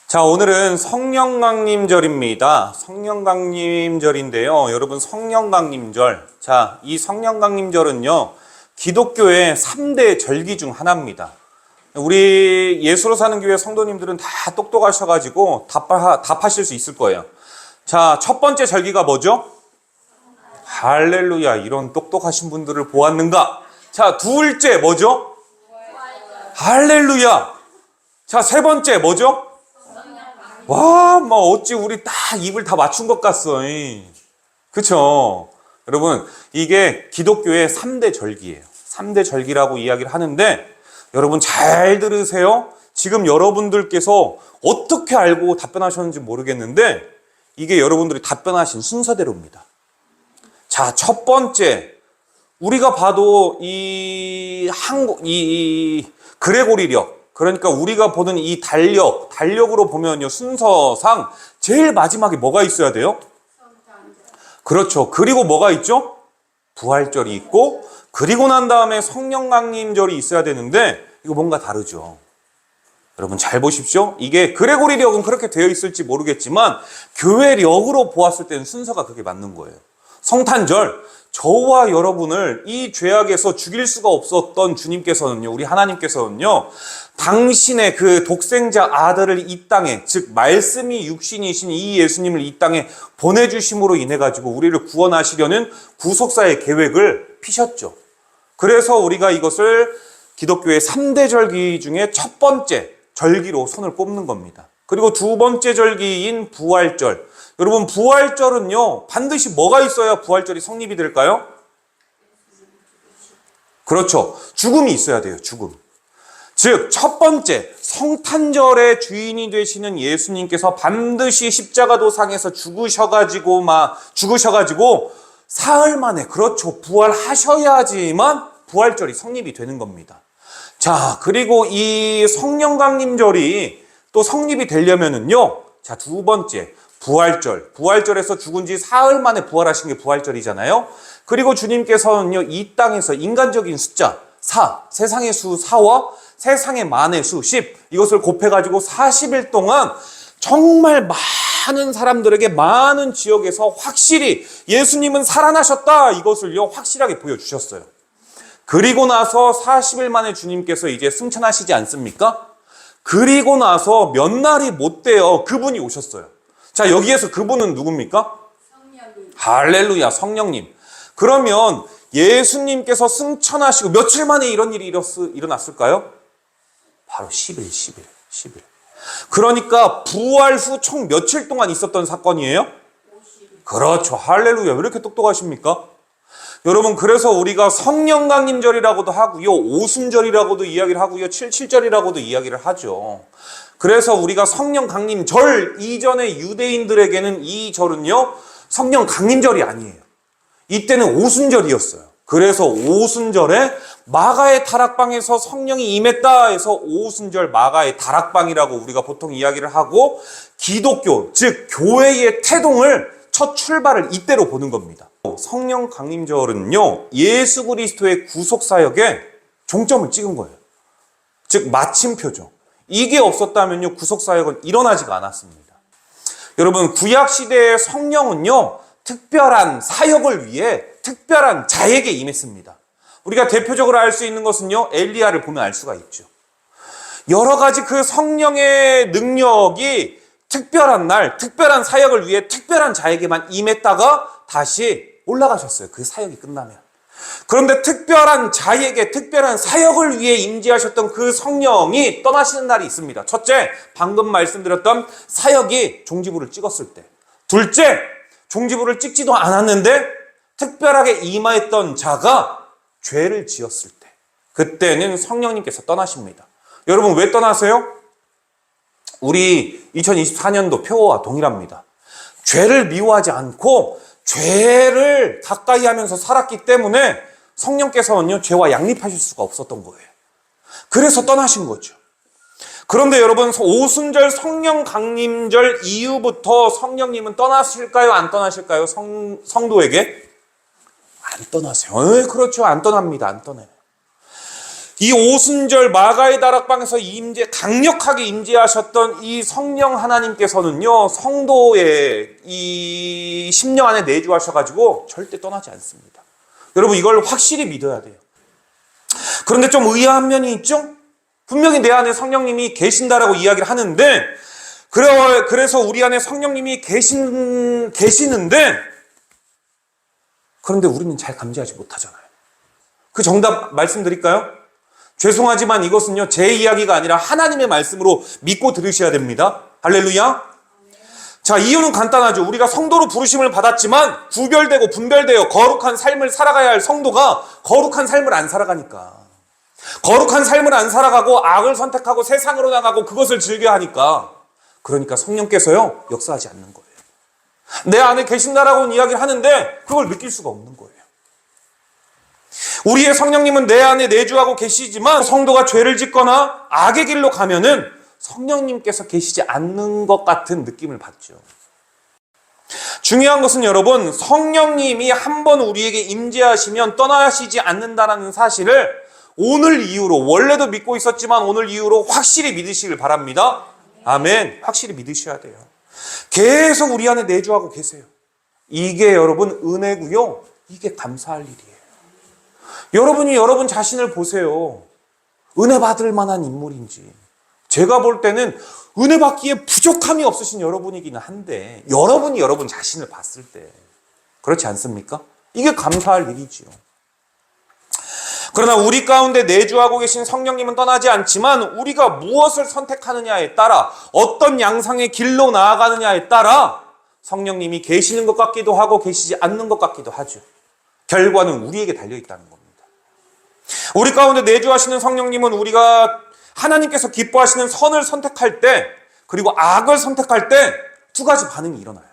자, 오늘은 성령강림절입니다. 성령강림절인데요. 여러분, 성령강림절. 자, 이 성령강림절은요, 기독교의 3대 절기 중 하나입니다. 우리 예수로 사는 교회 성도님들은 다 똑똑하셔가지고 답하실 수 있을 거예요. 자, 첫 번째 절기가 뭐죠? 할렐루야, 이런 똑똑하신 분들을 보았는가? 자, 둘째 뭐죠? 할렐루야. 자, 세 번째 뭐죠? 와, 뭐 어찌 우리 딱 입을 다 맞춘 것 같어. 그쵸? 여러분, 이게 기독교의 3대 절기예요. 3대 절기라고 이야기를 하는데, 여러분 잘 들으세요. 지금 여러분들께서 어떻게 알고 답변하셨는지 모르겠는데, 이게 여러분들이 답변하신 순서대로입니다. 자, 첫 번째, 우리가 봐도 이 그레고리력, 그러니까 우리가 보는 이 달력으로 보면요, 순서상 제일 마지막에 뭐가 있어야 돼요? 그렇죠. 그리고 뭐가 있죠? 부활절이 있고, 그리고 난 다음에 성령강림절이 있어야 되는데, 이거 뭔가 다르죠. 여러분 잘 보십시오. 이게 그레고리력은 그렇게 되어 있을지 모르겠지만, 교회력으로 보았을 때는 순서가 그게 맞는 거예요. 성탄절, 저와 여러분을 이 죄악에서 죽일 수가 없었던 주님께서는요, 우리 하나님께서는요, 당신의 그 독생자 아들을 이 땅에, 즉 말씀이 육신이신 이 예수님을 이 땅에 보내주심으로 인해 가지고 우리를 구원하시려는 구속사의 계획을 피셨죠. 그래서 우리가 이것을 기독교의 3대 절기 중에 첫 번째 절기로 손을 꼽는 겁니다. 그리고 두 번째 절기인 부활절. 여러분, 부활절은요, 반드시 뭐가 있어야 부활절이 성립이 될까요? 그렇죠. 죽음이 있어야 돼요, 죽음. 즉, 첫 번째, 성탄절의 주인이 되시는 예수님께서 반드시 십자가 도상에서 죽으셔가지고, 사흘 만에, 그렇죠, 부활하셔야지만 부활절이 성립이 되는 겁니다. 자, 그리고 이 성령강림절이 또 성립이 되려면은요, 자, 두 번째, 부활절. 부활절에서 죽은 지 사흘 만에 부활하신 게 부활절이잖아요. 그리고 주님께서는요, 이 땅에서 인간적인 숫자 4, 세상의 수 4와 세상의 만의 수 10, 이것을 곱해가지고 40일 동안 정말 많은 사람들에게 많은 지역에서 확실히 예수님은 살아나셨다, 이것을요, 확실하게 보여주셨어요. 그리고 나서 40일 만에 주님께서 이제 승천하시지 않습니까? 그리고 나서 몇 날이 못 돼요. 그분이 오셨어요. 자, 여기에서 그분은 누굽니까? 성령님. 할렐루야, 성령님. 그러면 예수님께서 승천하시고 며칠 만에 이런 일이 일어났을까요? 바로 10일. 그러니까 부활 후 총 며칠 동안 있었던 사건이에요? 50일. 그렇죠. 할렐루야. 왜 이렇게 똑똑하십니까? 여러분, 그래서 우리가 성령강림절이라고도 하고요, 오순절이라고도 이야기를 하고요, 칠칠절이라고도 이야기를 하죠. 그래서 우리가 성령강림절 이전에 유대인들에게는 이 절은요, 성령강림절이 아니에요. 이때는 오순절이었어요. 그래서 오순절에 마가의 다락방에서 성령이 임했다 해서 오순절 마가의 다락방이라고 우리가 보통 이야기를 하고, 기독교, 즉 교회의 태동을 첫 출발을 이때로 보는 겁니다. 성령강림절은요, 예수 그리스도의 구속사역에 종점을 찍은 거예요. 즉 마침표죠. 이게 없었다면요, 구속사역은 일어나지가 않았습니다. 여러분, 구약시대의 성령은요, 특별한 사역을 위해 특별한 자에게 임했습니다. 우리가 대표적으로 알 수 있는 것은요, 엘리야를 보면 알 수가 있죠. 여러 가지 그 성령의 능력이 특별한 날, 특별한 사역을 위해 특별한 자에게만 임했다가 다시 올라가셨어요. 그 사역이 끝나면. 그런데 특별한 자에게 특별한 사역을 위해 임재하셨던 그 성령이 떠나시는 날이 있습니다. 첫째, 방금 말씀드렸던 사역이 종지부를 찍었을 때. 둘째, 종지부를 찍지도 않았는데 특별하게 임하였던 자가 죄를 지었을 때. 그때는 성령님께서 떠나십니다. 여러분, 왜 떠나세요? 우리 2024년도 표어와 동일합니다. 죄를 미워하지 않고 죄를 가까이 하면서 살았기 때문에 성령께서는요, 죄와 양립하실 수가 없었던 거예요. 그래서 떠나신 거죠. 그런데 여러분, 오순절 성령강림절 이후부터 성령님은 떠나실까요? 안 떠나실까요? 성도에게? 안 떠나세요. 그렇죠. 안 떠납니다. 안 떠나요. 이 오순절 마가의 다락방에서 강력하게 임재하셨던 이 성령 하나님께서는요, 성도의 이 심령 안에 내주하셔가지고 절대 떠나지 않습니다. 여러분, 이걸 확실히 믿어야 돼요. 그런데 좀 의아한 면이 있죠? 분명히 내 안에 성령님이 계신다라고 이야기를 하는데, 그래서 우리 안에 성령님이 계시는데, 그런데 우리는 잘 감지하지 못하잖아요. 그 정답 말씀드릴까요? 죄송하지만 이것은요, 제 이야기가 아니라 하나님의 말씀으로 믿고 들으셔야 됩니다. 할렐루야. 자, 이유는 간단하죠. 우리가 성도로 부르심을 받았지만 구별되고 분별되어 거룩한 삶을 살아가야 할 성도가 거룩한 삶을 안 살아가니까. 거룩한 삶을 안 살아가고 악을 선택하고 세상으로 나가고 그것을 즐겨 하니까. 그러니까 성령께서요, 역사하지 않는 거예요. 내 안에 계신다라고는 이야기를 하는데 그걸 느낄 수가 없는 거예요. 우리의 성령님은 내 안에 내주하고 계시지만 성도가 죄를 짓거나 악의 길로 가면은 성령님께서 계시지 않는 것 같은 느낌을 받죠. 중요한 것은 여러분, 성령님이 한번 우리에게 임재하시면 떠나시지 않는다는 사실을 오늘 이후로, 원래도 믿고 있었지만 오늘 이후로 확실히 믿으시길 바랍니다. 아멘. 확실히 믿으셔야 돼요. 계속 우리 안에 내주하고 계세요. 이게 여러분 은혜고요. 이게 감사할 일이에요. 여러분이 여러분 자신을 보세요. 은혜 받을 만한 인물인지. 제가 볼 때는 은혜 받기에 부족함이 없으신 여러분이기는 한데, 여러분이 여러분 자신을 봤을 때 그렇지 않습니까? 이게 감사할 일이지요. 그러나 우리 가운데 내주하고 계신 성령님은 떠나지 않지만 우리가 무엇을 선택하느냐에 따라, 어떤 양상의 길로 나아가느냐에 따라 성령님이 계시는 것 같기도 하고 계시지 않는 것 같기도 하죠. 결과는 우리에게 달려있다는 겁니다. 우리 가운데 내주하시는 성령님은 우리가 하나님께서 기뻐하시는 선을 선택할 때, 그리고 악을 선택할 때 두 가지 반응이 일어나요.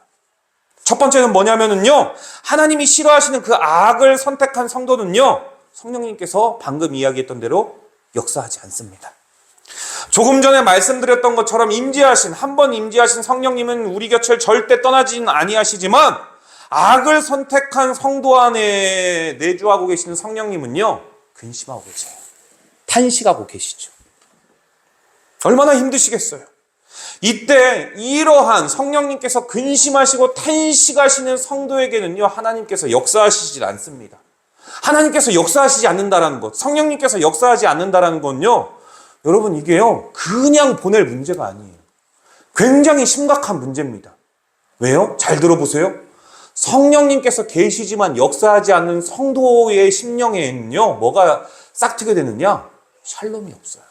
첫 번째는 뭐냐면요, 하나님이 싫어하시는 그 악을 선택한 성도는요, 성령님께서 방금 이야기했던 대로 역사하지 않습니다. 조금 전에 말씀드렸던 것처럼 한번 임재하신 성령님은 우리 곁을 절대 떠나지는 아니하시지만, 악을 선택한 성도 안에 내주하고 계시는 성령님은요, 근심하고 계세요. 탄식하고 계시죠. 얼마나 힘드시겠어요. 이때 이러한 성령님께서 근심하시고 탄식하시는 성도에게는요, 하나님께서 역사하시질 않습니다. 하나님께서 역사하시지 않는다라는 것, 성령님께서 역사하지 않는다라는 건요, 여러분 이게요, 그냥 보낼 문제가 아니에요. 굉장히 심각한 문제입니다. 왜요? 잘 들어보세요. 성령님께서 계시지만 역사하지 않는 성도의 심령에는요, 뭐가 싹트게 되느냐? 샬롬이 없어요.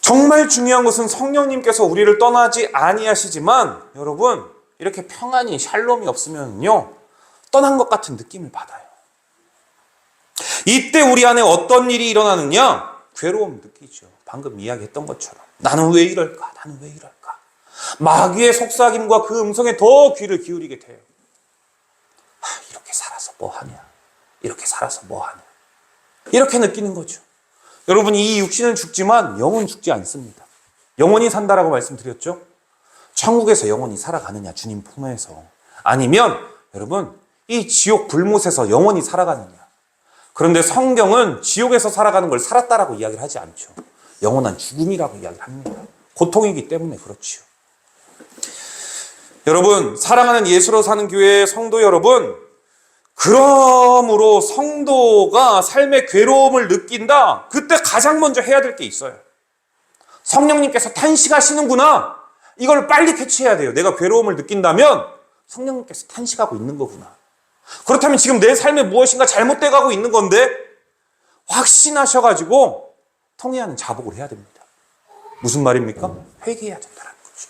정말 중요한 것은 성령님께서 우리를 떠나지 아니하시지만, 여러분 이렇게 평안히 샬롬이 없으면요, 떠난 것 같은 느낌을 받아요. 이때 우리 안에 어떤 일이 일어나느냐? 괴로움 느끼죠. 방금 이야기했던 것처럼. 나는 왜 이럴까? 나는 왜 이럴까? 마귀의 속삭임과 그 음성에 더 귀를 기울이게 돼요. 이렇게 살아서 뭐 하냐? 이렇게 살아서 뭐 하냐? 이렇게 느끼는 거죠. 여러분, 이 육신은 죽지만 영은 죽지 않습니다. 영원히 산다라고 말씀드렸죠? 천국에서 영원히 살아가느냐, 주님 품에서. 아니면 여러분, 이 지옥 불못에서 영원히 살아가느냐. 그런데 성경은 지옥에서 살아가는 걸 살았다라고 이야기를 하지 않죠. 영원한 죽음이라고 이야기를 합니다. 고통이기 때문에 그렇지요. 여러분, 사랑하는 예수로 사는 교회의 성도 여러분, 그러므로 성도가 삶의 괴로움을 느낀다. 그때 가장 먼저 해야 될 게 있어요. 성령님께서 탄식하시는구나. 이걸 빨리 캐치해야 돼요. 내가 괴로움을 느낀다면 성령님께서 탄식하고 있는 거구나. 그렇다면 지금 내 삶에 무엇인가 잘못돼 가고 있는 건데, 확신하셔가지고 통회하는 자복을 해야 됩니다. 무슨 말입니까? 회개해야 된다는 거죠.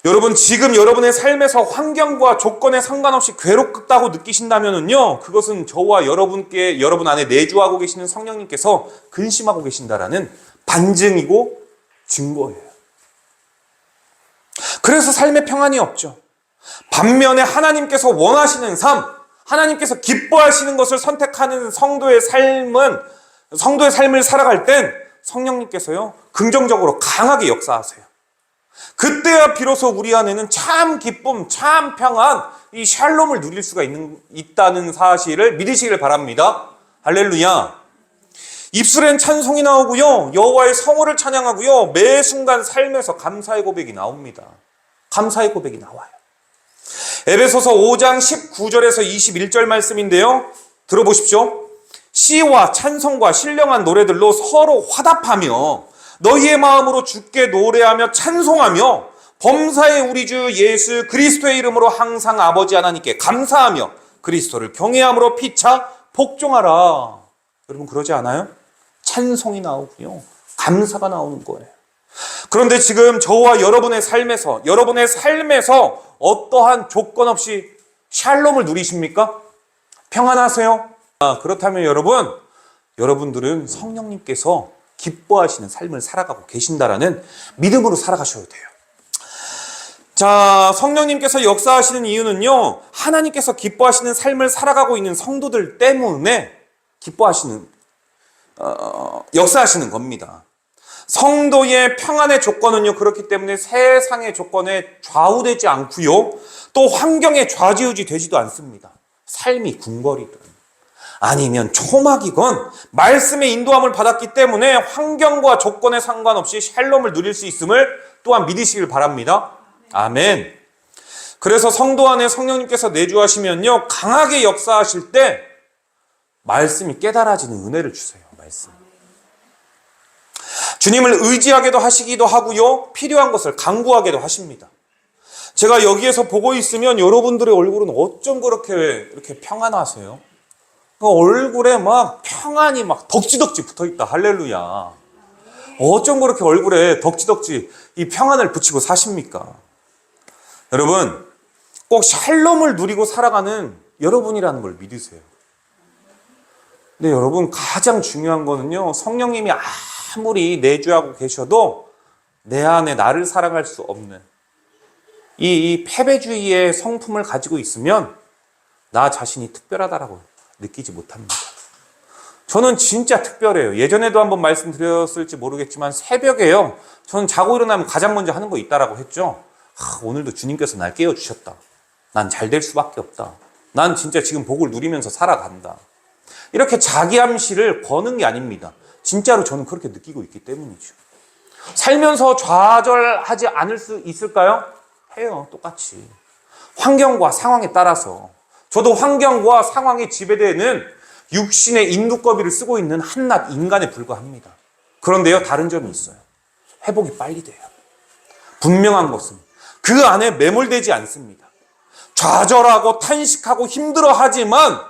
여러분, 지금 여러분의 삶에서 환경과 조건에 상관없이 괴롭다고 느끼신다면요, 그것은 저와 여러분 안에 내주하고 계시는 성령님께서 근심하고 계신다라는 반증이고 증거예요. 그래서 삶에 평안이 없죠. 반면에 하나님께서 원하시는 삶, 하나님께서 기뻐하시는 것을 선택하는 성도의 삶을 살아갈 땐 성령님께서요, 긍정적으로 강하게 역사하세요. 그때야 비로소 우리 안에는 참 기쁨, 참 평안, 이 샬롬을 누릴 수가 있다는 사실을 믿으시길 바랍니다. 할렐루야. 입술엔 찬송이 나오고요. 여호와의 성호를 찬양하고요. 매 순간 삶에서 감사의 고백이 나옵니다. 감사의 고백이 나와요. 에베소서 5장 19절에서 21절 말씀인데요. 들어보십시오. 시와 찬송과 신령한 노래들로 서로 화답하며 너희의 마음으로 주께 노래하며 찬송하며 범사의 우리 주 예수 그리스도의 이름으로 항상 아버지 하나님께 감사하며 그리스도를 경외함으로 피차 복종하라. 여러분 그러지 않아요? 찬송이 나오고요. 감사가 나오는 거예요. 그런데 지금 저와 여러분의 삶에서 어떠한 조건 없이 샬롬을 누리십니까? 평안하세요? 그렇다면 여러분들은 성령님께서 기뻐하시는 삶을 살아가고 계신다라는 믿음으로 살아가셔야 돼요. 자, 성령님께서 역사하시는 이유는요, 하나님께서 기뻐하시는 삶을 살아가고 있는 성도들 때문에 역사하시는 겁니다. 성도의 평안의 조건은요, 그렇기 때문에 세상의 조건에 좌우되지 않고요, 또 환경에 좌지우지 되지도 않습니다. 삶이 궁궐이든 아니면 초막이건 말씀의 인도함을 받았기 때문에 환경과 조건에 상관없이 샬롬을 누릴 수 있음을 또한 믿으시길 바랍니다. 아멘. 그래서 성도 안에 성령님께서 내주하시면요, 강하게 역사하실 때 말씀이 깨달아지는 은혜를 주세요. 말씀. 주님을 의지하게도 하시기도 하고요, 필요한 것을 간구하게도 하십니다. 제가 여기에서 보고 있으면 여러분들의 얼굴은 어쩜 그렇게 이렇게 평안하세요? 얼굴에 막 평안이 막 덕지덕지 붙어있다. 할렐루야. 어쩜 그렇게 얼굴에 덕지덕지 이 평안을 붙이고 사십니까? 여러분, 꼭 샬롬을 누리고 살아가는 여러분이라는 걸 믿으세요. 근데 여러분, 가장 중요한 거는요, 성령님이 아무리 내주하고 계셔도 내 안에 나를 사랑할 수 없는 이 패배주의의 성품을 가지고 있으면 나 자신이 특별하다라고 느끼지 못합니다. 저는 진짜 특별해요. 예전에도 한번 말씀드렸을지 모르겠지만 새벽에요, 저는 자고 일어나면 가장 먼저 하는 거 있다라고 했죠. 오늘도 주님께서 날 깨워주셨다. 난 잘 될 수밖에 없다. 난 진짜 지금 복을 누리면서 살아간다. 이렇게 자기 암시를 거는 게 아닙니다. 진짜로 저는 그렇게 느끼고 있기 때문이죠. 살면서 좌절하지 않을 수 있을까요? 해요. 똑같이. 환경과 상황에 따라서. 저도 환경과 상황에 지배되는 육신의 인두꺼비를 쓰고 있는 한낱 인간에 불과합니다. 그런데요, 다른 점이 있어요. 회복이 빨리 돼요. 분명한 것은 그 안에 매몰되지 않습니다. 좌절하고 탄식하고 힘들어하지만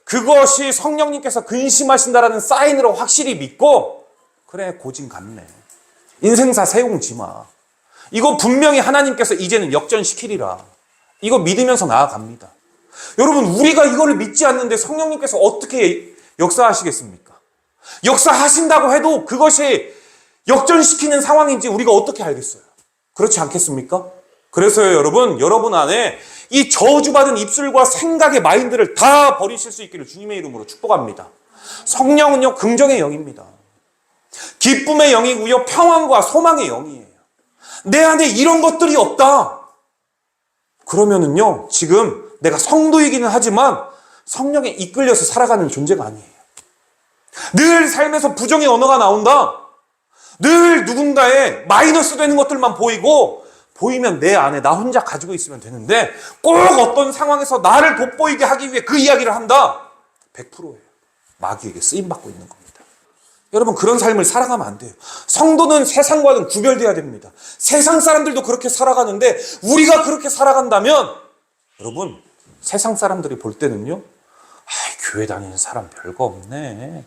그것이 성령님께서 근심하신다라는 사인으로 확실히 믿고, 그래, 고진감래, 인생사 세용지마, 이거 분명히 하나님께서 이제는 역전시키리라, 이거 믿으면서 나아갑니다. 여러분, 우리가 이거를 믿지 않는데 성령님께서 어떻게 역사하시겠습니까? 역사하신다고 해도 그것이 역전시키는 상황인지 우리가 어떻게 알겠어요? 그렇지 않겠습니까? 그래서요, 여러분 안에 이 저주받은 입술과 생각의 마인드를 다 버리실 수 있기를 주님의 이름으로 축복합니다. 성령은요, 긍정의 영입니다. 기쁨의 영이고요, 평안과 소망의 영이에요. 내 안에 이런 것들이 없다. 그러면은요, 지금 내가 성도이기는 하지만 성령에 이끌려서 살아가는 존재가 아니에요. 늘 삶에서 부정의 언어가 나온다. 늘 누군가의 마이너스 되는 것들만 보이면 내 안에 나 혼자 가지고 있으면 되는데, 꼭 어떤 상황에서 나를 돋보이게 하기 위해 그 이야기를 한다. 100%예요. 마귀에게 쓰임받고 있는 겁니다. 여러분, 그런 삶을 살아가면 안 돼요. 성도는 세상과는 구별돼야 됩니다. 세상 사람들도 그렇게 살아가는데 우리가 그렇게 살아간다면, 여러분, 세상 사람들이 볼 때는요, 교회 다니는 사람 별거 없네.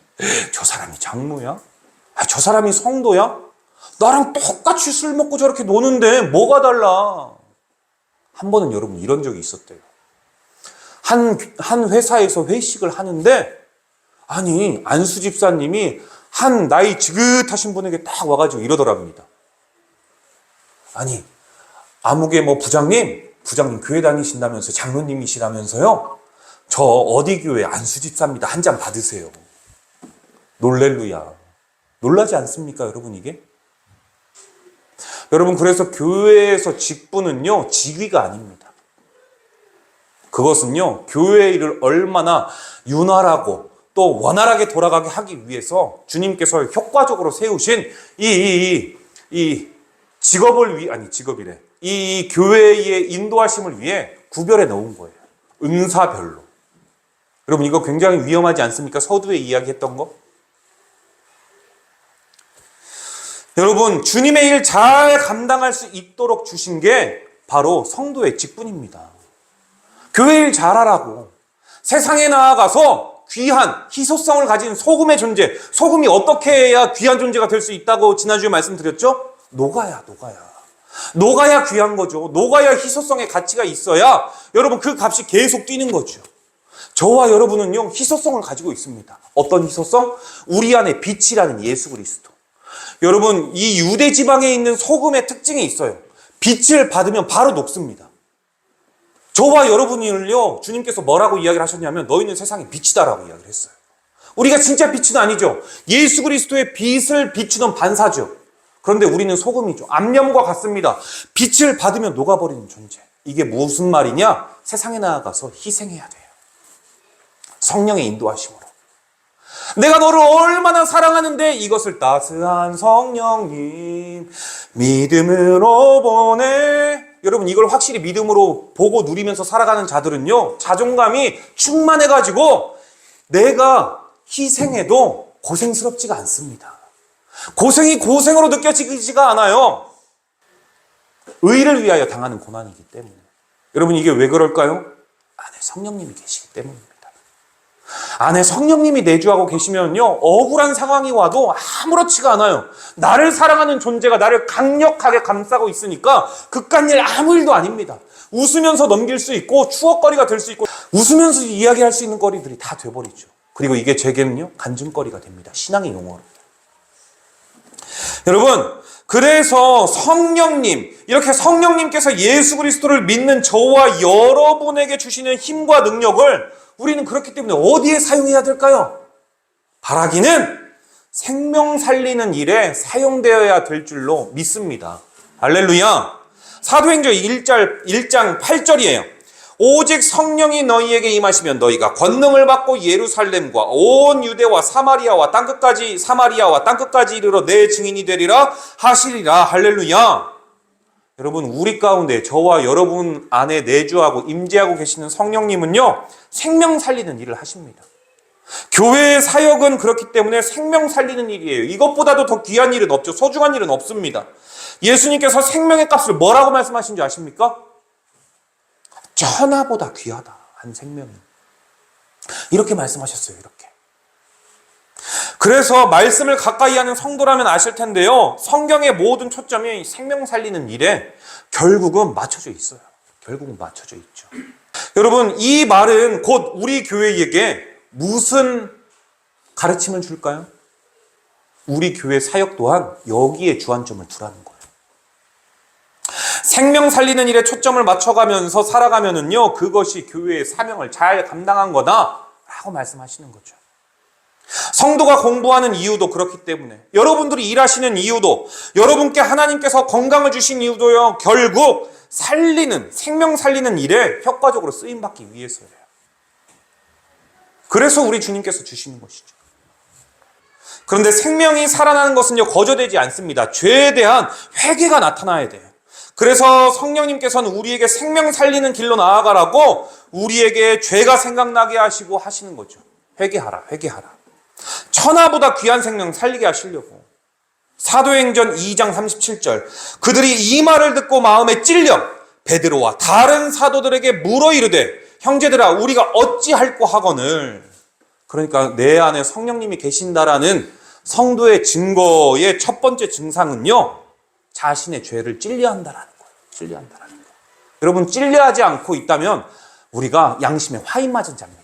저 사람이 장로야? 저 사람이 성도야? 나랑 똑같이 술 먹고 저렇게 노는데 뭐가 달라? 한 번은 여러분 이런 적이 있었대요. 한 회사에서 회식을 하는데, 아니, 안수 집사님이 한 나이 지긋하신 분에게 딱 와가지고 이러더랍니다. 아니, 아무개 부장님 교회 다니신다면서, 장로님이시라면서요, 저 어디 교회 안수 집사입니다. 한 잔 받으세요. 놀렐루야. 놀라지 않습니까, 여러분? 이게 여러분, 그래서 교회에서 직분은요, 직위가 아닙니다. 그것은요, 교회의 일을 얼마나 윤활하고 또 원활하게 돌아가게 하기 위해서 주님께서 효과적으로 세우신 이 직업을 이 교회의 인도하심을 위해 구별해 놓은 거예요. 은사별로. 여러분, 이거 굉장히 위험하지 않습니까? 서두에 이야기했던 거. 여러분, 주님의 일 잘 감당할 수 있도록 주신 게 바로 성도의 직분입니다. 교회 일 잘하라고. 세상에 나아가서 귀한 희소성을 가진 소금의 존재. 소금이 어떻게 해야 귀한 존재가 될 수 있다고 지난주에 말씀드렸죠? 녹아야. 녹아야 귀한 거죠. 녹아야 희소성의 가치가 있어야 여러분 그 값이 계속 뛰는 거죠. 저와 여러분은요, 희소성을 가지고 있습니다. 어떤 희소성? 우리 안에 빛이라는 예수 그리스도. 여러분, 이 유대 지방에 있는 소금의 특징이 있어요. 빛을 받으면 바로 녹습니다. 저와 여러분을요, 주님께서 뭐라고 이야기를 하셨냐면 너희는 세상의 빛이다라고 이야기를 했어요. 우리가 진짜 빛은 아니죠. 예수 그리스도의 빛을 비추는 반사죠. 그런데 우리는 소금이죠. 암염과 같습니다. 빛을 받으면 녹아버리는 존재. 이게 무슨 말이냐? 세상에 나아가서 희생해야 돼요. 성령의 인도하심으로. 내가 너를 얼마나 사랑하는데 이것을 따스한 성령님 믿음으로 보내. 여러분, 이걸 확실히 믿음으로 보고 누리면서 살아가는 자들은요, 자존감이 충만해가지고 내가 희생해도 고생스럽지가 않습니다. 고생이 고생으로 느껴지지가 않아요. 의를 위하여 당하는 고난이기 때문에. 여러분, 이게 왜 그럴까요? 안에 성령님이 계시기 때문입니다. 안에 성령님이 내주하고 계시면요, 억울한 상황이 와도 아무렇지가 않아요. 나를 사랑하는 존재가 나를 강력하게 감싸고 있으니까 그깟 일 아무 일도 아닙니다. 웃으면서 넘길 수 있고 추억거리가 될 수 있고 웃으면서 이야기할 수 있는 거리들이 다 돼버리죠. 그리고 이게 제게는요, 간증거리가 됩니다. 신앙의 용어로. 여러분, 그래서 성령님, 이렇게 성령님께서 예수 그리스도를 믿는 저와 여러분에게 주시는 힘과 능력을 우리는 그렇기 때문에 어디에 사용해야 될까요? 바라기는 생명 살리는 일에 사용되어야 될 줄로 믿습니다. 할렐루야. 사도행전 1장 8절이에요. 오직 성령이 너희에게 임하시면 너희가 권능을 받고 예루살렘과 온 유대와 사마리아와 땅끝까지 이르러 내 증인이 되리라 하시리라. 할렐루야. 여러분, 우리 가운데 저와 여러분 안에 내주하고 임재하고 계시는 성령님은요, 생명 살리는 일을 하십니다. 교회의 사역은 그렇기 때문에 생명 살리는 일이에요. 이것보다도 더 귀한 일은 없죠. 소중한 일은 없습니다. 예수님께서 생명의 값을 뭐라고 말씀하신 줄 아십니까? 천하보다 귀하다, 한 생명이. 이렇게 말씀하셨어요. 이렇게. 그래서 말씀을 가까이 하는 성도라면 아실 텐데요, 성경의 모든 초점이 생명 살리는 일에 결국은 맞춰져 있어요. 결국은 맞춰져 있죠. 여러분, 이 말은 곧 우리 교회에게 무슨 가르침을 줄까요? 우리 교회 사역 또한 여기에 주안점을 두라는 거예요. 생명 살리는 일에 초점을 맞춰가면서 살아가면은요, 그것이 교회의 사명을 잘 감당한 거다라고 말씀하시는 거죠. 성도가 공부하는 이유도 그렇기 때문에, 여러분들이 일하시는 이유도, 여러분께 하나님께서 건강을 주신 이유도요, 결국 생명 살리는 일에 효과적으로 쓰임받기 위해서예요. 그래서 우리 주님께서 주시는 것이죠. 그런데 생명이 살아나는 것은요, 거저되지 않습니다. 죄에 대한 회개가 나타나야 돼요. 그래서 성령님께서는 우리에게 생명 살리는 길로 나아가라고 우리에게 죄가 생각나게 하시고 하시는 거죠. 회개하라. 천하보다 귀한 생명 살리게 하시려고. 사도행전 2장 37절. 그들이 이 말을 듣고 마음에 찔려 베드로와 다른 사도들에게 물어 이르되, 형제들아, 우리가 어찌할꼬 하거늘. 그러니까 내 안에 성령님이 계신다라는 성도의 증거의 첫 번째 증상은요, 자신의 죄를 찔려한다라는 거예요. 여러분, 찔려하지 않고 있다면 우리가 양심에 화인 맞은 자입니다.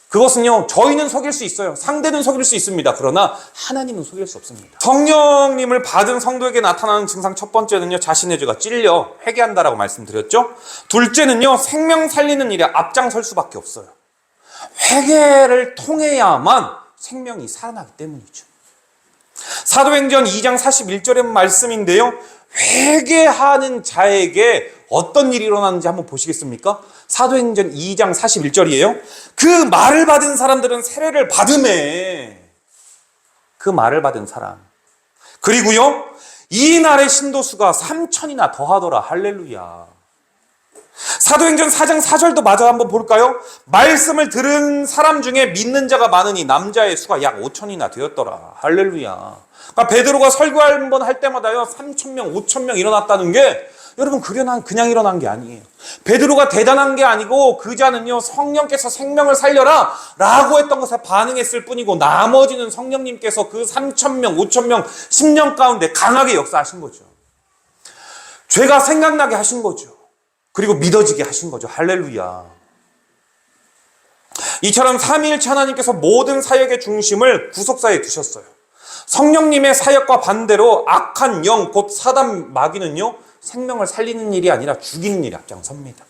그것은요, 저희는 속일 수 있어요. 상대는 속일 수 있습니다. 그러나 하나님은 속일 수 없습니다. 성령님을 받은 성도에게 나타나는 증상 첫 번째는요, 자신의 죄가 찔려 회개한다라고 말씀드렸죠. 둘째는요, 생명 살리는 일에 앞장설 수밖에 없어요. 회개를 통해야만 생명이 살아나기 때문이죠. 사도행전 2장 41절의 말씀인데요, 회개하는 자에게 어떤 일이 일어나는지 한번 보시겠습니까? 사도행전 2장 41절이에요. 그 말을 받은 사람들은 세례를 받음에, 그 말을 받은 사람. 그리고요, 이날의 신도수가 3,000이나 더하더라. 할렐루야. 사도행전 4장 4절도 마저 한번 볼까요? 말씀을 들은 사람 중에 믿는 자가 많으니 남자의 수가 약 5,000이나 되었더라. 할렐루야. 그러니까 베드로가 설교 한 번 할 때마다요 3,000명, 5,000명 일어났다는 게 여러분 그냥 일어난 게 아니에요. 베드로가 대단한 게 아니고 그 자는요 성령께서 생명을 살려라 라고 했던 것에 반응했을 뿐이고 나머지는 성령님께서 그 3,000명, 5,000명, 10년 가운데 강하게 역사하신 거죠. 죄가 생각나게 하신 거죠. 그리고 믿어지게 하신 거죠. 할렐루야. 이처럼 삼위일체 하나님께서 모든 사역의 중심을 구속사에 두셨어요. 성령님의 사역과 반대로 악한 영, 곧 사단 마귀는요 생명을 살리는 일이 아니라 죽이는 일이 앞장섭니다.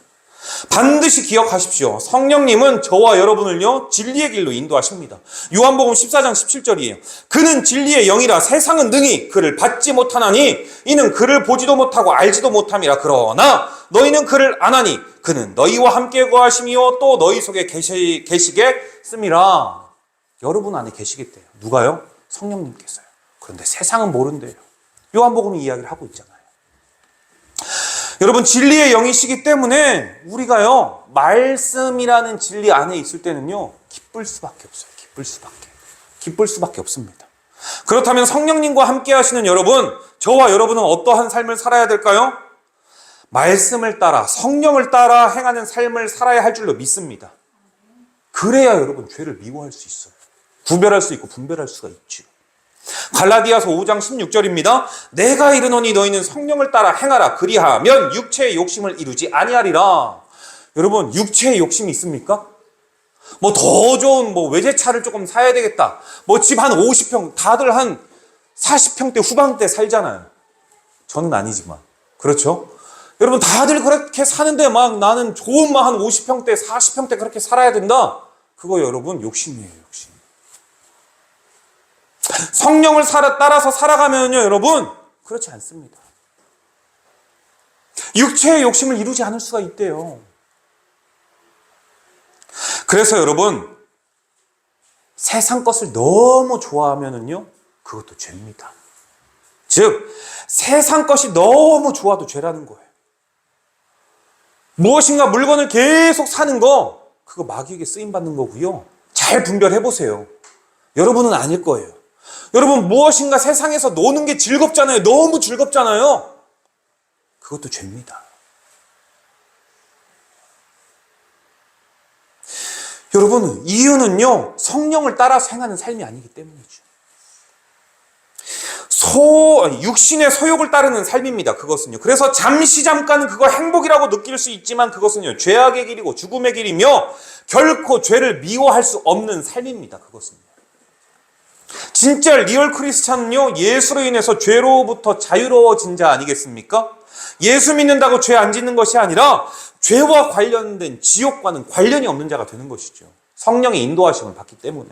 반드시 기억하십시오. 성령님은 저와 여러분을요 진리의 길로 인도하십니다. 요한복음 14장 17절이에요. 그는 진리의 영이라 세상은 능히 그를 받지 못하나니 이는 그를 보지도 못하고 알지도 못함이라. 그러나 너희는 그를 아나니 그는 너희와 함께 거하심이요 또 너희 속에 계시겠음이라. 여러분 안에 계시겠대요. 누가요? 성령님께서요. 그런데 세상은 모른대요. 요한복음이 이야기를 하고 있잖아요. 여러분 진리의 영이시기 때문에 우리가요 말씀이라는 진리 안에 있을 때는요 기쁠 수밖에 없어요. 기쁠 수밖에 없습니다. 그렇다면 성령님과 함께 하시는 여러분, 저와 여러분은 어떠한 삶을 살아야 될까요? 말씀을 따라 성령을 따라 행하는 삶을 살아야 할 줄로 믿습니다. 그래야 여러분 죄를 미워할 수 있어요. 구별할 수 있고 분별할 수가 있죠. 갈라디아서 5장 16절입니다. 내가 이르노니 너희는 성령을 따라 행하라. 그리하면 육체의 욕심을 이루지 아니하리라. 여러분 육체의 욕심이 있습니까? 뭐 더 좋은 외제차를 조금 사야 되겠다. 집 한 50평, 다들 한 40평대 후반대 살잖아요. 저는 아니지만. 그렇죠? 여러분 다들 그렇게 사는데 막 나는 좋은 한 50평대, 40평대 그렇게 살아야 된다. 그거 여러분 욕심이에요, 욕심. 성령을 따라서 살아가면요, 여러분 그렇지 않습니다. 육체의 욕심을 이루지 않을 수가 있대요. 그래서 여러분 세상 것을 너무 좋아하면은요 그것도 죄입니다. 즉 세상 것이 너무 좋아도 죄라는 거예요. 무엇인가 물건을 계속 사는 거 그거 마귀에게 쓰임받는 거고요. 잘 분별해 보세요. 여러분은 아닐 거예요. 여러분 무엇인가 세상에서 노는 게 즐겁잖아요. 너무 즐겁잖아요. 그것도 죄입니다. 여러분 이유는요 성령을 따라서 행하는 삶이 아니기 때문이죠. 육신의 소욕을 따르는 삶입니다. 그것은요. 그래서 잠깐은 그거 행복이라고 느낄 수 있지만 그것은요 죄악의 길이고 죽음의 길이며 결코 죄를 미워할 수 없는 삶입니다. 그것은요. 진짜 리얼 크리스찬은요 예수로 인해서 죄로부터 자유로워진 자 아니겠습니까? 예수 믿는다고 죄 안 짓는 것이 아니라 죄와 관련된 지옥과는 관련이 없는 자가 되는 것이죠. 성령의 인도하심을 받기 때문에.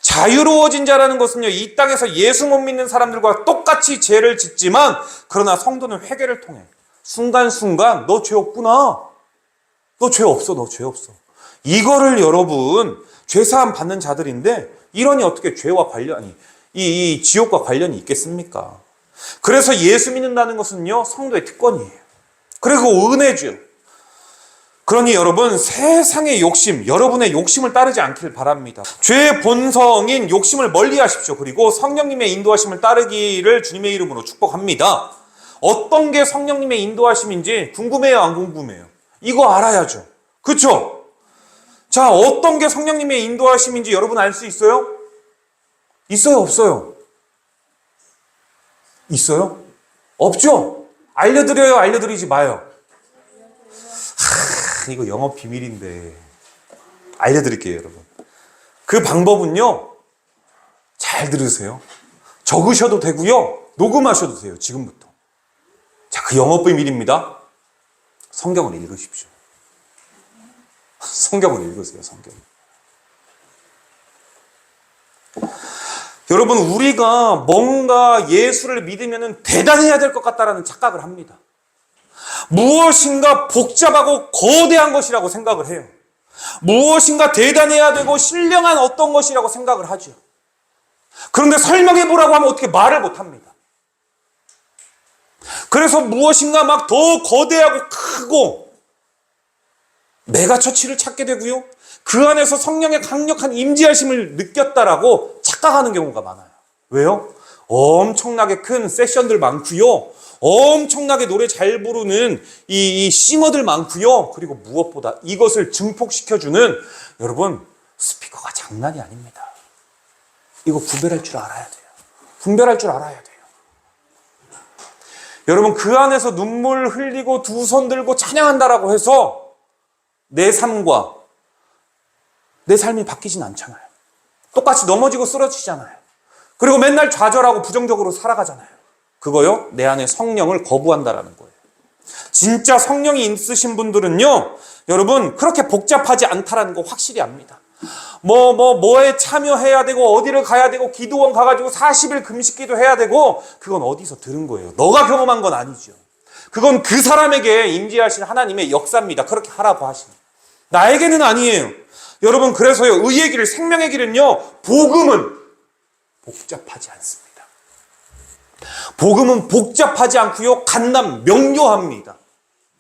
자유로워진 자라는 것은요 이 땅에서 예수 못 믿는 사람들과 똑같이 죄를 짓지만 그러나 성도는 회개를 통해 순간순간 너 죄 없구나, 너 죄 없어, 너 죄 없어, 이거를 여러분 죄사함 받는 자들인데 이러니 어떻게 죄와 관련이 이 지옥과 관련이 있겠습니까? 그래서 예수 믿는다는 것은요 성도의 특권이에요. 그리고 은혜죠. 그러니 여러분 세상의 욕심, 여러분의 욕심을 따르지 않길 바랍니다. 죄의 본성인 욕심을 멀리 하십시오. 그리고 성령님의 인도하심을 따르기를 주님의 이름으로 축복합니다. 어떤 게 성령님의 인도하심인지 궁금해요, 안 궁금해요? 이거 알아야죠. 그렇죠? 자, 어떤 게 성령님의 인도하심인지 여러분 알 수 있어요? 있어요, 없어요? 있어요? 없죠? 알려드려요, 알려드리지 마요? 이거 영업 비밀인데 알려드릴게요, 여러분. 그 방법은요 잘 들으세요. 적으셔도 되고요 녹음하셔도 돼요. 지금부터. 자, 그 영업 비밀입니다. 성경을 읽으십시오. 성경을 읽으세요. 성경. 여러분, 우리가 뭔가 예수를 믿으면 대단해야 될 것 같다라는 착각을 합니다. 무엇인가 복잡하고 거대한 것이라고 생각을 해요. 무엇인가 대단해야 되고 신령한 어떤 것이라고 생각을 하죠. 그런데 설명해 보라고 하면 어떻게 말을 못 합니다. 그래서 무엇인가 막 더 거대하고 크고 메가처치를 찾게 되고요. 그 안에서 성령의 강력한 임재하심을 느꼈다라고 착각하는 경우가 많아요. 왜요? 엄청나게 큰 세션들 많고요. 엄청나게 노래 잘 부르는 이 싱어들 많고요. 그리고 무엇보다 이것을 증폭시켜주는 여러분 스피커가 장난이 아닙니다. 이거 분별할 줄 알아야 돼요. 분별할 줄 알아야 돼요. 여러분, 그 안에서 눈물 흘리고 두 손 들고 찬양한다라고 해서 내 삶과 내 삶이 바뀌진 않잖아요. 똑같이 넘어지고 쓰러지잖아요. 그리고 맨날 좌절하고 부정적으로 살아가잖아요. 그거요, 내 안에 성령을 거부한다라는 거예요. 진짜 성령이 있으신 분들은요, 여러분, 그렇게 복잡하지 않다라는 거 확실히 압니다. 뭐에 참여해야 되고, 어디를 가야 되고, 기도원 가가지고 40일 금식기도 해야 되고, 그건 어디서 들은 거예요. 너가 경험한 건 아니죠. 그건 그 사람에게 임재하신 하나님의 역사입니다. 그렇게 하라고 하시는. 나에게는 아니에요. 여러분, 그래서요, 의의 길을, 생명의 길은요, 복음은 복잡하지 않습니다. 복음은 복잡하지 않고요, 간단, 명료합니다.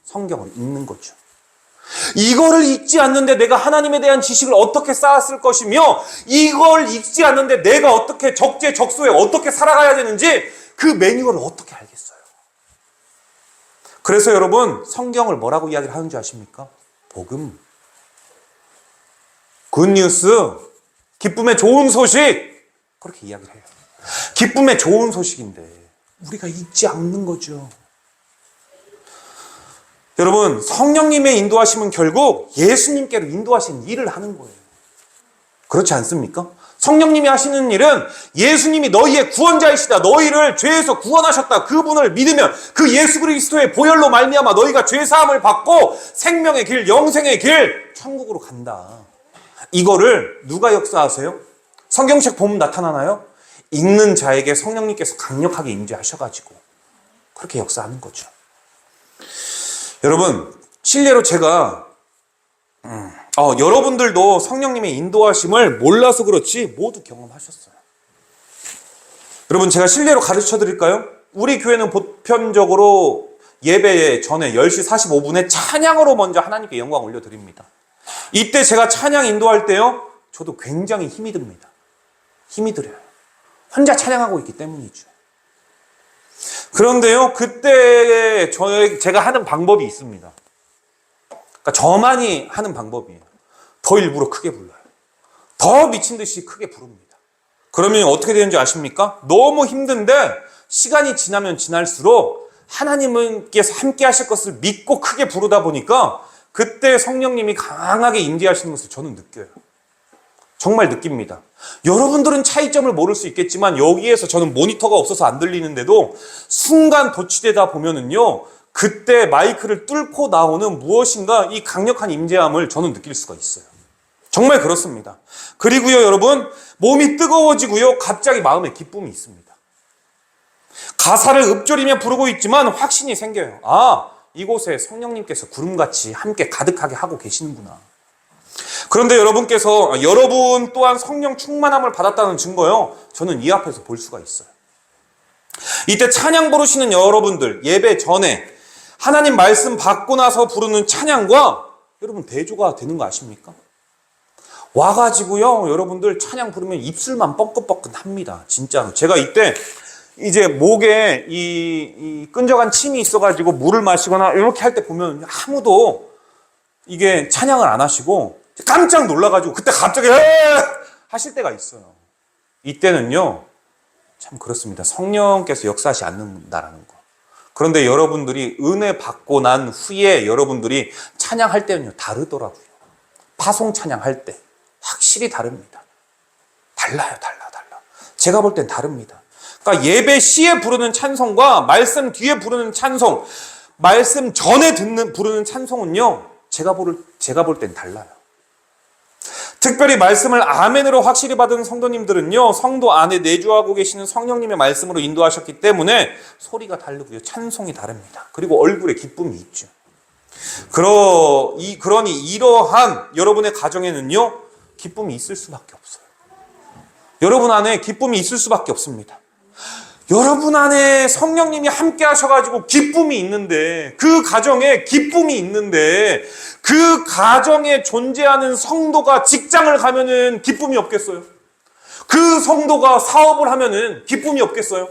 성경을 읽는 거죠. 이거를 읽지 않는데 내가 하나님에 대한 지식을 어떻게 쌓았을 것이며, 이걸 읽지 않는데 내가 어떻게 적재적소에 어떻게 살아가야 되는지 그 매뉴얼을 어떻게 알겠어요? 그래서 여러분, 성경을 뭐라고 이야기를 하는 줄 아십니까? 복음, 굿뉴스, 기쁨의 좋은 소식, 그렇게 이야기를 해요. 기쁨의 좋은 소식인데 우리가 읽지 않는 거죠. 여러분, 성령님의 인도하심은 결국 예수님께로 인도하시는 일을 하는 거예요. 그렇지 않습니까? 성령님이 하시는 일은 예수님이 너희의 구원자이시다, 너희를 죄에서 구원하셨다, 그분을 믿으면 그 예수 그리스도의 보혈로 말미암아 너희가 죄사함을 받고 생명의 길, 영생의 길, 천국으로 간다. 이거를 누가 역사하세요? 성경책 보면 나타나나요? 읽는 자에게 성령님께서 강력하게 임재하셔가지고 그렇게 역사하는 거죠. 여러분, 실례로 제가 여러분들도 성령님의 인도하심을 몰라서 그렇지 모두 경험하셨어요. 여러분, 제가 실례로 가르쳐 드릴까요? 우리 교회는 보편적으로 예배 전에 10시 45분에 찬양으로 먼저 하나님께 영광 올려드립니다. 이때 제가 찬양 인도할 때요, 저도 굉장히 힘이 듭니다. 힘이 들어요. 혼자 찬양하고 있기 때문이죠. 그런데요, 그때 제가 하는 방법이 있습니다. 그러니까 저만이 하는 방법이에요. 더 일부러 크게 불러요. 더 미친 듯이 크게 부릅니다. 그러면 어떻게 되는지 아십니까? 너무 힘든데 시간이 지나면 지날수록 하나님께서 함께 하실 것을 믿고 크게 부르다 보니까 그때 성령님이 강하게 임재하시는 것을 저는 느껴요. 정말 느낍니다. 여러분들은 차이점을 모를 수 있겠지만 여기에서 저는 모니터가 없어서 안 들리는데도 순간 도취되다 보면은요, 그때 마이크를 뚫고 나오는 무엇인가 이 강력한 임재함을 저는 느낄 수가 있어요. 정말 그렇습니다. 그리고요, 여러분, 몸이 뜨거워지고요, 갑자기 마음에 기쁨이 있습니다. 가사를 읊조리며 부르고 있지만 확신이 생겨요. 아, 이곳에 성령님께서 구름같이 함께 가득하게 하고 계시는구나. 그런데 여러분 또한 성령 충만함을 받았다는 증거요, 저는 이 앞에서 볼 수가 있어요. 이때 찬양 부르시는 여러분들, 예배 전에 하나님 말씀 받고 나서 부르는 찬양과 여러분 대조가 되는 거 아십니까? 와가지고요, 여러분들 찬양 부르면 입술만 뻐끔뻐끔 합니다. 진짜로. 제가 이때 이제 목에 이 끈적한 침이 있어가지고 물을 마시거나 이렇게 할 때 보면 아무도 이게 찬양을 안 하시고 깜짝 놀라가지고 그때 갑자기 하실 때가 있어요. 이때는요, 참 그렇습니다. 성령께서 역사하지 않는다라는 거. 그런데 여러분들이 은혜 받고 난 후에 여러분들이 찬양할 때는요, 다르더라고요. 파송 찬양할 때 확실히 다릅니다. 달라요. 제가 볼 땐 다릅니다. 그러니까 예배 시에 부르는 찬송과 말씀 뒤에 부르는 찬송, 말씀 전에 부르는 찬송은요, 제가 볼 땐 달라요. 특별히 말씀을 아멘으로 확실히 받은 성도님들은요, 성도 안에 내주하고 계시는 성령님의 말씀으로 인도하셨기 때문에 소리가 다르고요, 찬송이 다릅니다. 그리고 얼굴에 기쁨이 있죠. 그러니 이러한 여러분의 가정에는요, 기쁨이 있을 수밖에 없어요. 여러분 안에 기쁨이 있을 수밖에 없습니다. 여러분 안에 성령님이 함께 하셔가지고 기쁨이 있는데, 그 가정에 기쁨이 있는데, 그 가정에 존재하는 성도가 직장을 가면은 기쁨이 없겠어요? 그 성도가 사업을 하면은 기쁨이 없겠어요?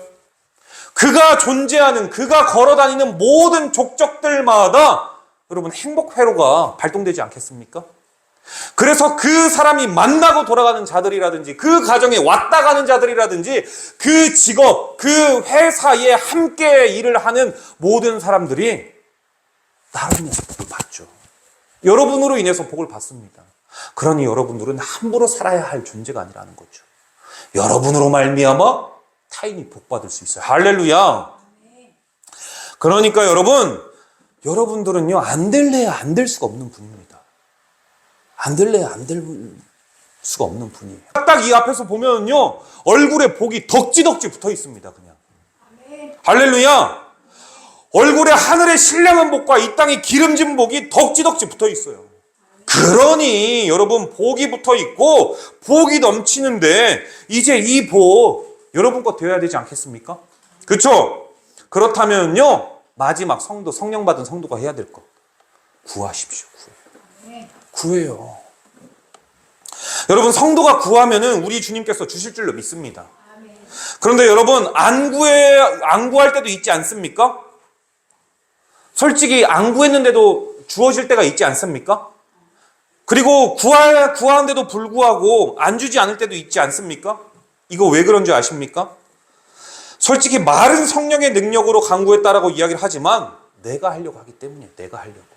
그가 존재하는, 그가 걸어다니는 모든 족적들마다 여러분 행복 회로가 발동되지 않겠습니까? 그래서 그 사람이 만나고 돌아가는 자들이라든지, 그 가정에 왔다 가는 자들이라든지, 그 직업, 그 회사에 함께 일을 하는 모든 사람들이 나로 인해서 복을 받죠. 여러분으로 인해서 복을 받습니다. 그러니 여러분들은 함부로 살아야 할 존재가 아니라는 거죠. 여러분으로 말미암아 타인이 복받을 수 있어요. 할렐루야. 그러니까 여러분들은요, 안 될래야 안 될 수가 없는 분입니다. 안 될래야 안 될 수가 없는 분이에요. 딱 이 앞에서 보면요, 얼굴에 복이 덕지덕지 붙어 있습니다. 그냥. 할렐루야. 얼굴에 하늘의 신령한 복과 이 땅의 기름진 복이 덕지덕지 붙어 있어요. 그러니 여러분, 복이 붙어 있고 복이 넘치는데 이제 이 복 여러분 것 되어야 되지 않겠습니까? 그렇죠? 그렇다면요, 마지막 성도, 성령 받은 성도가 해야 될 것, 구하십시오. 구해요. 여러분, 성도가 구하면은 우리 주님께서 주실 줄로 믿습니다. 그런데 여러분, 안 구할 때도 있지 않습니까? 솔직히 안 구했는데도 주어질 때가 있지 않습니까? 그리고 구하는데도 불구하고 안 주지 않을 때도 있지 않습니까? 이거 왜 그런 줄 아십니까? 솔직히 말은 성령의 능력으로 간구했다라고 이야기를 하지만 내가 하려고 하기 때문이에요. 내가 하려고.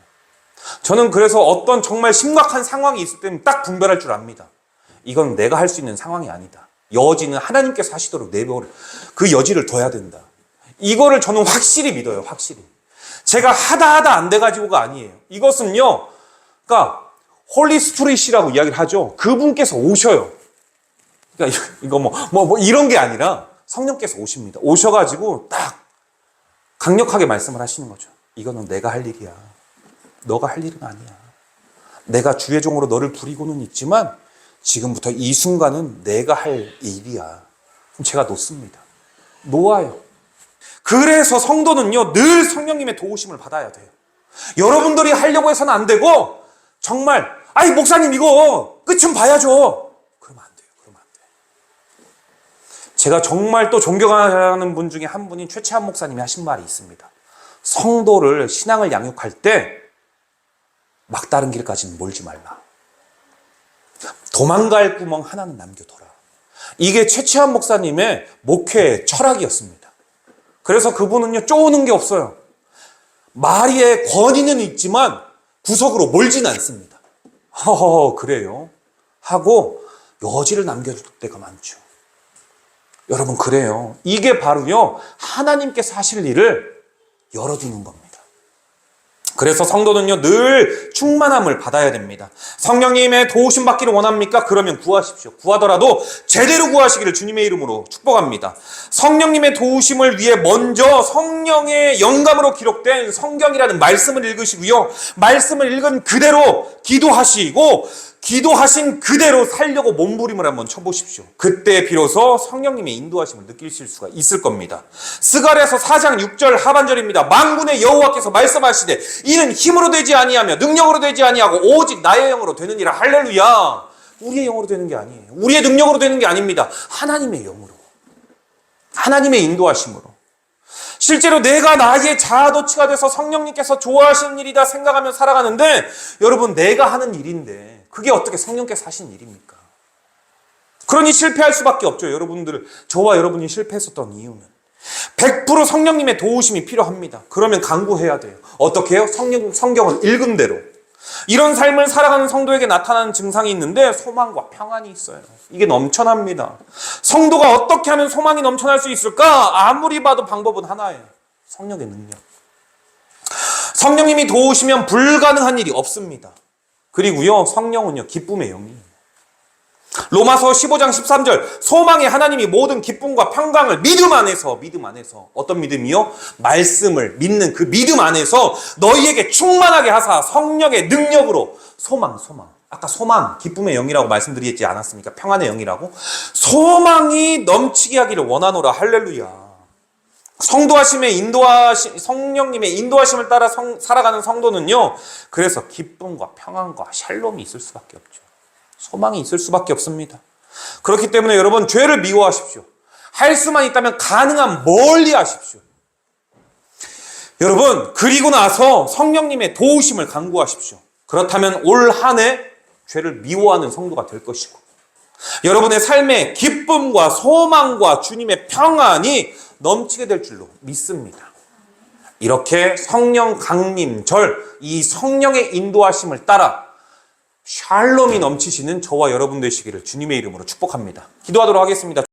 저는 그래서 어떤 정말 심각한 상황이 있을 때는 딱 분별할 줄 압니다. 이건 내가 할 수 있는 상황이 아니다. 여지는 하나님께서 하시도록 내버려, 그 여지를 둬야 된다. 이거를 저는 확실히 믿어요. 확실히. 제가 하다 안 돼가지고가 아니에요. 이것은요, 그러니까 홀리 스피릿이라고 이야기를 하죠. 그분께서 오셔요. 그러니까 이거 뭐 이런 게 아니라 성령께서 오십니다. 오셔가지고 딱 강력하게 말씀을 하시는 거죠. 이거는 내가 할 일이야. 너가 할 일은 아니야. 내가 주의 종으로 너를 부리고는 있지만 지금부터 이 순간은 내가 할 일이야. 그럼 제가 놓습니다. 놓아요. 그래서 성도는요, 늘 성령님의 도우심을 받아야 돼요. 여러분들이 하려고 해서는 안 되고, 정말 아이 목사님 이거 끝은 봐야죠. 그러면 안 돼요. 제가 정말 또 존경하는 분 중에 한 분인 최채한 목사님이 하신 말이 있습니다. 성도를, 신앙을 양육할 때 막다른 길까지는 몰지 말라. 도망갈 구멍 하나는 남겨둬라. 이게 최채한 목사님의 목회 철학이었습니다. 그래서 그분은요, 쪼는 게 없어요. 말의 권위는 있지만 구석으로 몰지는 않습니다. 그래요? 하고 여지를 남겨줄 때가 많죠. 여러분, 그래요. 이게 바로요, 하나님께서 하실 일을 열어두는 겁니다. 그래서 성도는요, 늘 충만함을 받아야 됩니다. 성령님의 도우심 받기를 원합니까? 그러면 구하십시오. 구하더라도 제대로 구하시기를 주님의 이름으로 축복합니다. 성령님의 도우심을 위해 먼저 성령의 영감으로 기록된 성경이라는 말씀을 읽으시고요, 말씀을 읽은 그대로 기도하시고, 기도하신 그대로 살려고 몸부림을 한번 쳐보십시오. 그때 비로소 성령님의 인도하심을 느끼실 수가 있을 겁니다. 스가랴서 4장 6절 하반절입니다. 만군의 여호와께서 말씀하시되 이는 힘으로 되지 아니하며 능력으로 되지 아니하고 오직 나의 영으로 되느니라. 할렐루야. 우리의 영으로 되는 게 아니에요. 우리의 능력으로 되는 게 아닙니다. 하나님의 영으로, 하나님의 인도하심으로. 실제로 내가 나의 자아도취가 돼서 성령님께서 좋아하시는 일이다 생각하며 살아가는데, 여러분, 내가 하는 일인데 그게 어떻게 성령께서 하신 일입니까? 그러니 실패할 수밖에 없죠. 저와 여러분이 실패했었던 이유는 100% 성령님의 도우심이 필요합니다. 그러면 간구해야 돼요. 어떻게 해요? 성경을 읽은 대로. 이런 삶을 살아가는 성도에게 나타나는 증상이 있는데 소망과 평안이 있어요. 이게 넘쳐납니다. 성도가 어떻게 하면 소망이 넘쳐날 수 있을까? 아무리 봐도 방법은 하나예요. 성령의 능력. 성령님이 도우시면 불가능한 일이 없습니다. 그리고요, 성령은요, 기쁨의 영이에요. 로마서 15장 13절 소망의 하나님이 모든 기쁨과 평강을 믿음 안에서 어떤 믿음이요? 말씀을 믿는 그 믿음 안에서 너희에게 충만하게 하사 성령의 능력으로 소망 아까 소망 기쁨의 영이라고 말씀드리지 않았습니까? 평안의 영이라고 소망이 넘치게 하기를 원하노라. 할렐루야. 성령님의 인도하심을 따라 살아가는 성도는요, 그래서 기쁨과 평안과 샬롬이 있을 수밖에 없죠. 소망이 있을 수밖에 없습니다. 그렇기 때문에 여러분 죄를 미워하십시오. 할 수만 있다면 가능한 멀리 하십시오. 여러분 그리고 나서 성령님의 도우심을 간구하십시오. 그렇다면 올 한 해 죄를 미워하는 성도가 될 것이고 여러분의 삶에 기쁨과 소망과 주님의 평안이 넘치게 될 줄로 믿습니다. 이렇게 성령 강림절, 이 성령의 인도하심을 따라 샬롬이 넘치시는 저와 여러분 되시기를 주님의 이름으로 축복합니다. 기도하도록 하겠습니다.